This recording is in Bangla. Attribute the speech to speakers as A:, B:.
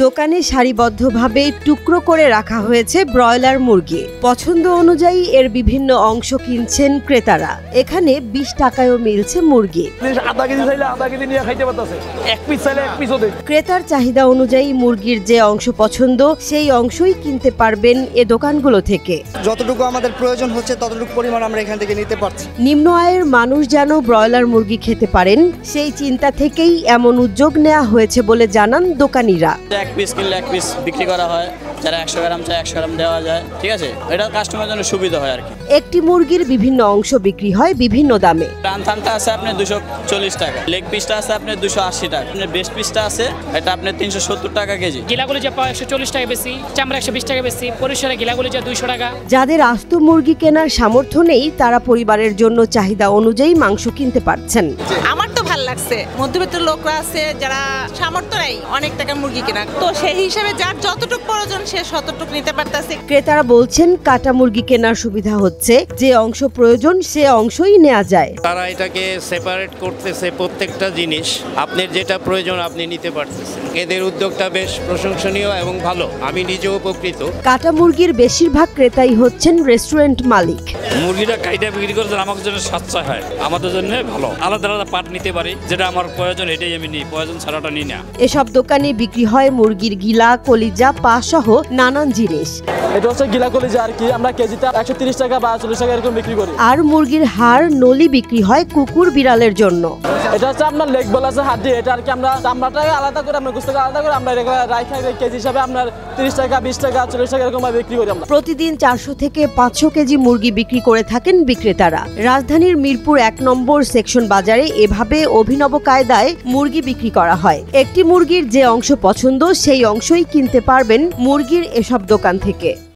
A: দোকানে সারিবদ্ধভাবে টুকরো করে রাখা হয়েছে ব্রয়লার মুরগি। পছন্দ অনুযায়ী এর বিভিন্ন অংশ কিনছেন ক্রেতারা। এখানে 20 টাকায়ও মিলছে মুরগি। ক্রেতার চাহিদা অনুযায়ী মুরগির যে অংশ পছন্দ সেই অংশই কিনতে পারবেন এ দোকানগুলো থেকে।
B: যতটুকু আমাদের প্রয়োজন হচ্ছে ততটুকু পরিমাণ আমরা এখান থেকে নিতে পারছি।
A: নিম্ন আয়ের মানুষ যেন ব্রয়লার মুরগি খেতে পারেন সেই চিন্তা থেকেই এমন উদ্যোগ নেওয়া হয়েছে বলে জানান দোকানিরা।
C: এক পিস কিনলে এক পিস বিক্রি করা হয়, যারা 100 গ্রাম চায় 100 গ্রাম দেওয়া যায়, ঠিক আছে, এটা কাস্টমারের জন্য সুবিধা হয় আর কি।
A: একটি মুরগির বিভিন্ন অংশ বিক্রি হয় বিভিন্ন দামে।
C: রান থানটা আছে আপনার 240 টাকা, লেগ পিসটা আছে আপনার 280 টাকা, আপনার বেস্ট পিসটা আছে এটা আপনার 370 টাকা কেজি।
D: গিলাগুলি যা 140 টাকা বেশি, চামড়া 120 টাকা বেশি, পরিসরে গিলাগুলি যা 200 টাকা।
A: যাদের আস্ত মুরগি কেনার সামর্থ্য নেই তারা পরিবারের জন্য চাহিদা অনুযায়ী মাংস কিনতে পারছেন।
E: আমার তো ভালো লাগছে, মধ্যবিত্ত লোকরা আছে যারা সামর্থ্য নেই অনেক টাকা মুরগি কেনা, তো সেই হিসাবে যার যতটুকু প্রয়োজন সে ততটুকু নিতে পারতেছে।
A: ক্রেতারা বলছেন কাটা মুরগি কেনার সুবিধা হচ্ছে, যে অংশ প্রয়োজন সে অংশই নেওয়া যায়।
F: তারা এটাকে সেপারেট করতেছে, প্রত্যেকটা জিনিস আপনার যেটা প্রয়োজন আপনি নিতে পারতেছেন। এদের উদ্যোগটা বেশ প্রশংসনীয় এবং ভালো, আমি নিজেও উপকৃত।
A: কাটা মুরগির বেশিরভাগ ক্রেতাই হচ্ছেন রেস্টুরেন্ট মালিক।
G: মুরগিটা কাইটা বিক্রি করতে আমার জন্য সাশ্রয় হয়, আমাদের জন্য ভালো। আলাদা আলাদা পার্ট নিতে পারি, যেটা আমার প্রয়োজন এটাই আমি নিই, প্রয়োজন ছাড়াটা নিই না।
A: এসব দোকানে বিক্রি হয় মুরগির গিলা, কলিজা, পা সহ নানান জিনিস।
H: এটা হচ্ছে গিলা কলিজা আর কি, আমরা কেজিতে 130 টাকা বা 40 টাকা এরকম বিক্রি করি।
A: আর মুরগির হাড়, নলি বিক্রি হয় কুকুর বিড়ালের জন্য।
H: এটা হচ্ছে আপনার লেগ বল আছে, হাড্ডি, এটা আর কি আমরা চামড়াটাকে আলাদা করে, আমরা গোশতটাকে আলাদা করে আমরা এটা রাইখা কেজি হিসাবে আপনার 30 টাকা, 20 টাকা, 40 টাকা এরকম বিক্রি করি আমরা।
A: প্রতিদিন 400 থেকে 500 কেজি মুরগি বিক্রি করে থাকেন বিক্রেতারা। রাজধানীর মিরপুর 1 নম্বর সেকশন বাজারে এভাবে অভিনব কায়দায় মুরগি বিক্রি করা হয়। একটি মুরগির যে অংশ পছন্দ সেই অংশই কিনতে পারবেন মুরগির এসব দোকান থেকে।